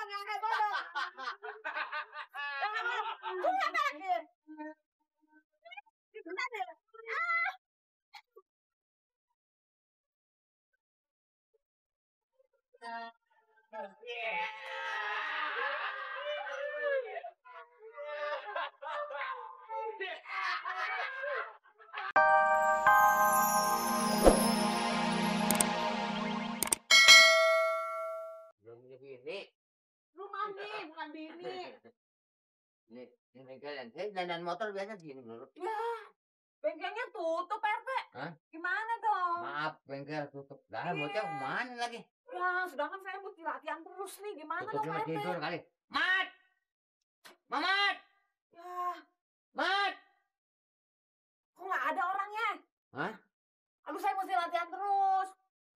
kakek bodoh. Tunggu apa lagi? Itu tadi. Rumah nih, bukan bini. Ini bengkel yang saya dandan motor biasa gini dulu. Ya, bengkelnya tutup RT. Hah? Gimana dong? Maaf, bengkel tutup. Lah, bocah kemana lagi? Ya, sedangkan saya mesti latihan terus nih. Gimana Tutup dong cuma RT? tidur kali. Mat! Mamat! Ya, Mat! kok nggak ada orangnya? Hah? Aduh, saya mesti latihan terus.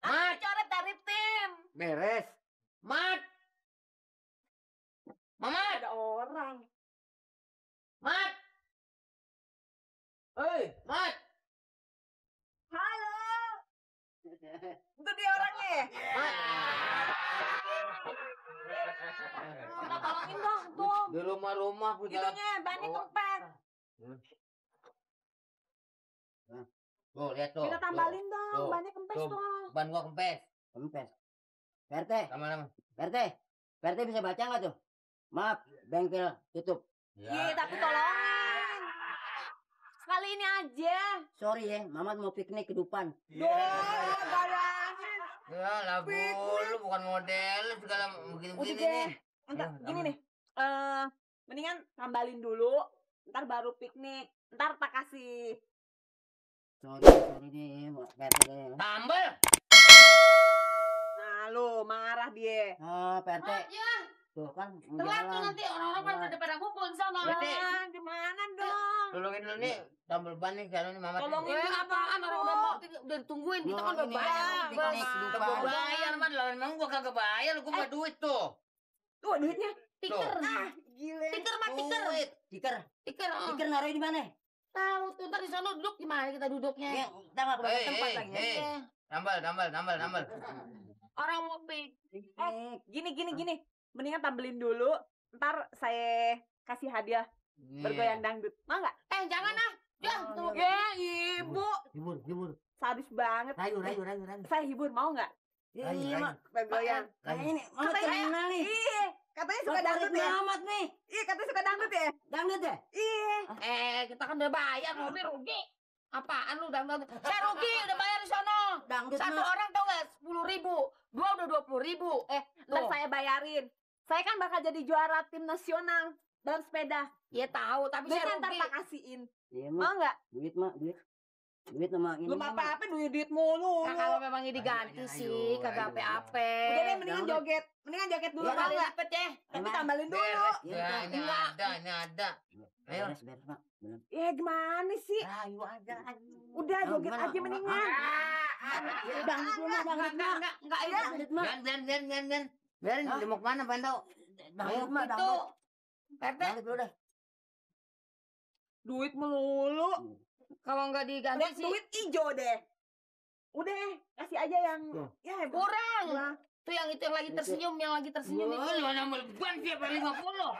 Aku Mat! dicoret dari tim. Beres. Mat! Mamat! Ada orang. Mat! Hei, Mat! Halo. Itu dia orangnya. Mat! Minta tolongin dong, tuh. Di rumah-rumah aku jalan. Itunya, bannya kempes. Tuh, lihat tuh. Minta tambalin dong, tuh, bannya kempes tuh. dong. Ban gua kempes. Kempes. PRT, Lama-lama. PRT bisa baca nggak tuh? Maaf, bengkel tutup. Iya, tapi tolongin. Sekali ini aja. Sorry ya, Mamat mau piknik ke depan. Duh, bayangin. Ya, lagu lu bukan model segala Udah begini-begini deh. nih. Entar, Ya, gini aman. nih. Mendingan tambalin dulu. Ntar baru piknik. Ntar tak kasih. Sorry nih, PRT deh. Tambel. Nah, lu marah dia. Oh, PRT. Ya, Tuh kan, telat tuh nanti orang-orang pada ngumpul di sana. Berarti- Ah, gimana dong? Tolongin dulu nih, tambel ban nih sekarang nih Mamat. Tolongin nih. apaan orang udah mau udah ditungguin kita kan udah Ini bayar. piknik ke Gua depan. bayar man, lah emang gua kagak bayar, gua mah duit tuh. Tuh duitnya. Tiker. Ah, gile. Tiker mah tiker. Duit. Tiker, Tiker. tiker naruh di mana? Tahu tuh ntar di sana duduk gimana kita duduknya? Ya, kita nggak kebanyakan tempat lagi. Iya. Tambal. Orang mau piknik. Piknik. Gini. Mendingan tampilin dulu. Ntar saya kasih hadiah bergoyang dangdut. Mau nggak? Jangan ah. Oh, Ya, ibu. Hibur. Sadis banget. Rayu. Saya hibur, mau nggak? Iya, Rayu. Mak. Bergoyang. Kayak ini, Mamat Katanya- kenal nih. Iya, katanya suka Favorit dangdut ya? Mamat nih. Iya, katanya suka dangdut ya? Dangdut ya? Iya. Kita kan udah bayar, mobil rugi. Apaan lu udah saya rugi udah bayar di sono. Dangdut Satu mah. orang tau gak 10.000, dua udah 20.000. Ntar Tuh. saya bayarin. Saya kan bakal jadi juara tim nasional balap sepeda. Ya tahu, tapi saya Duitnya ntar rugi. tak kasihin. Iya, Mau Mak. nggak? Duit. Duit sama ini. Belum Mak. apa-apa duit mulu. Nah, kalau memang ini diganti Ayo, sih, kagak apa-apa. Udah deh, mendingan Dangdut. joget. Mendingan joget dulu, Ya, mau Kali nggak? lipet ya. Tapi Emang? tambalin dulu. Beres. Iya, Ya, Pak. ini ada. Ayo. Beres, Mak. Ya gimana sih? Rayu aja. Udah Ah, joget gimana? aja mendingan. Dangdut Mak, dangdut Mak. Enggak, Ya. Dangdut Mak. Biarin. Biarin, Hah? dia mau kemana pengen tahu. Dangdut Mak, Itu, dangdut. Perte, Dangdut dulu deh. Duit melulu. kalau nggak diganti Lihat sih duit ijo deh. Udah, kasih aja yang Tuh. ya kurang. Lah. Tuh yang lagi tersenyum, itu. Lu nambah ban siapa 50?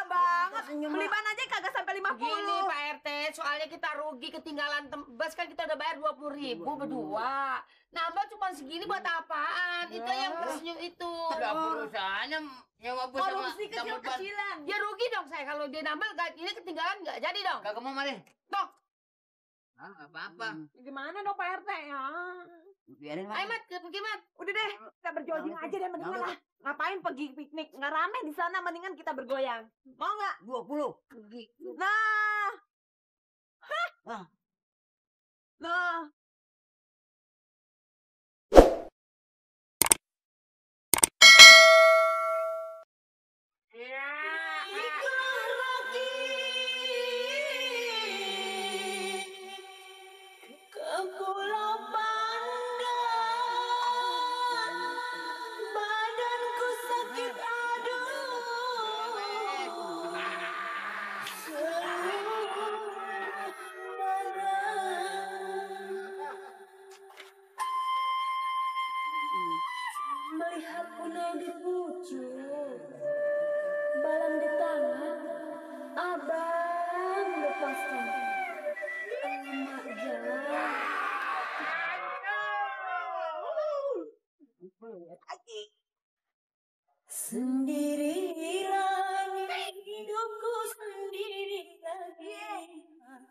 Banget. Tersenyum, Beli Mak. ban aja kagak sampai 50. Gini Pak RT, soalnya kita rugi ketinggalan bus kan kita udah bayar 20.000 berdua. Nambah cuma segini buat apaan? Itu yang tersenyum itu. Enggak perusahaannya nyewa bus sama Korupsi tambel ban. kecil-kecilan. Ya rugi dong saya kalau dia nambah ini ketinggalan nggak jadi dong. Kagak mau mari. Toh, Ah, apa-apa. Gimana dong Pak RT ya? Biarin, Mak. ayo Mat, gimana? Udah deh, kita berjogging Jangan, aja deh mendingan jangan. lah. Ngapain pergi piknik? Nggak rame di sana, mendingan kita bergoyang. Mau nggak? 20. Nah. Ah. Nah. Badanku sakit aduh.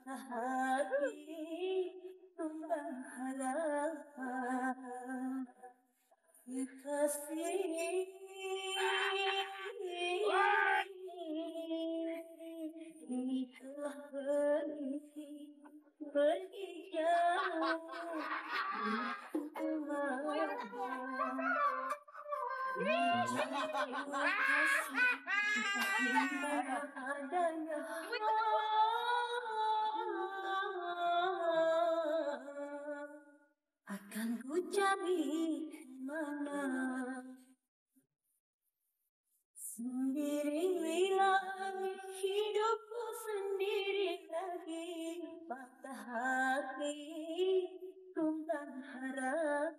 patah hati tumbang harapan kasih telah pergi jauh akan ku cari kemana sendiri lagi hidupku sendiri lagi patah hati tumbang harapan.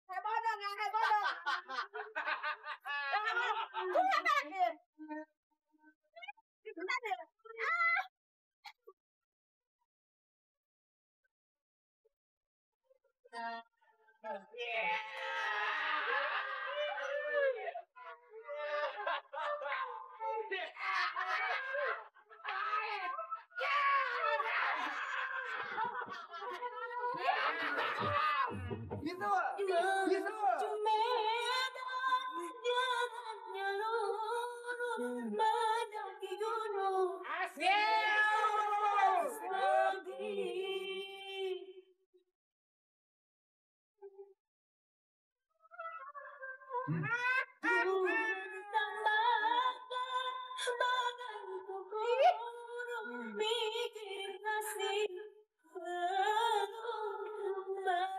Kayak bodong, yang kayak bodong. Tunggu apa lagi? Bentar deh. Gitu.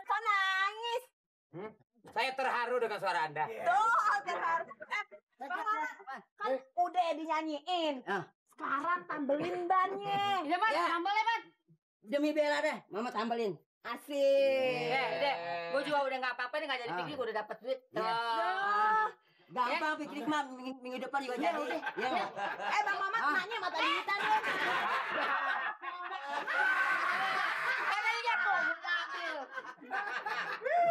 Kok nangis? Saya terharu dengan suara Anda. Tuh, terharu. Kan udah dinyanyiin. Ah. Sekarang tambelin bannya. Ya, Pan, Ya. tambah ya, Pan. Demi bela deh, mama tambelin. Asik. Dek, gue juga udah nggak apa-apa nih, nggak jadi Ah. pikir gue udah dapet duit. Iya. Tuh. Gampang piknik mah minggu depan juga jadi. Ya. Bang Mamat nanya mata duitan lu.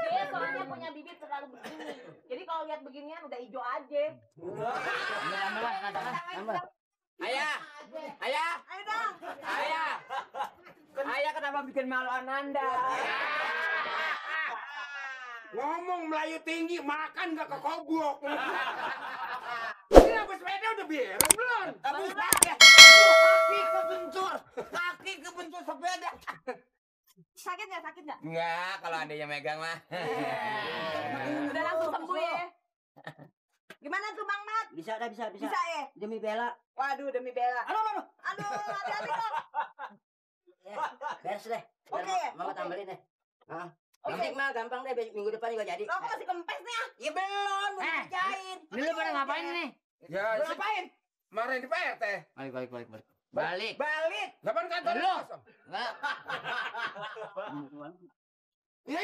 Dia soalnya punya bibit terlalu begini. Jadi kalau lihat beginian udah hijau aja. Tambah. Ayah, ayah, Ayo dong. ayah. Ayah kenapa bikin malu Ananda? Ngomong Melayu tinggi, makan gak kekoblok. Ini apa sepeda udah beres belum? Tapi kaki kebentur sepeda. Sakit nggak? Sakit nggak? Enggak, kalau ada yang megang mah. Udah langsung sembuh ya. Gimana tuh Bang Mat? Bisa dah, bisa. Bisa ya? Demi bela. Waduh demi bela. Aduh, hati-hati dong. Ya, beres deh. Oke, Mama oke. tambelin deh. Ah. Oke. Piknik mah gampang deh, minggu depan juga jadi. Lo kok masih kempes nih ya? Ya belum, mau dikerjain. Ini lu pada ngapain nih? Ya, Lu ngapain? marahin di PRT. Balik. Balik. Kapan kantor Lu. kosong? Iya.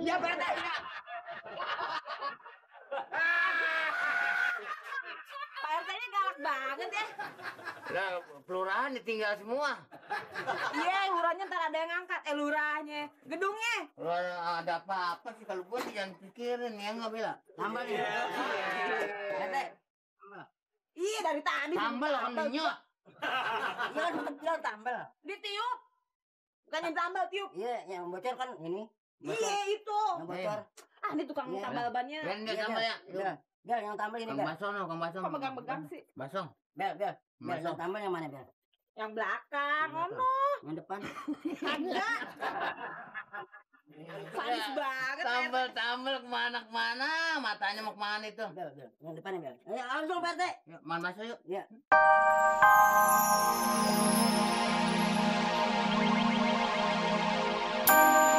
Iya, berarti. Pak RT-nya galak banget ya. Lah, kelurahan ditinggal semua. Iya, lurahnya ntar ada yang ngangkat. Lurahnya. Gedungnya. Kalau ada apa-apa sih kalau gua sih jangan pikirin ya nggak Bela. Tambah nih. Ente. Iya, dari tadi. Tambal kan minyak. Iya kan tetep bilang tambal. Ditiup. Bukan yang tambal, tiup. Iya, yang bocor kan ini. Bocor. Iya, itu. Yang bocor. Ah, ini tukang Iya. tambal bannya. Ben dia Iya, tambal ya. Bel, Bel, yang tambal ini Kang Bel. Basong, Kang Basong. Kok megang-megang sih? Basong. Bel, Masuk. yang tambal yang mana Bel? Yang belakang. Yang Ono. Yang depan. Ada. Sadis banget. Tambal kemana, matanya mau kemana itu? Bel. Yang depan ya Bel. Ya, langsung Pak RT. Yuk, man masuk yuk. Ya. Thank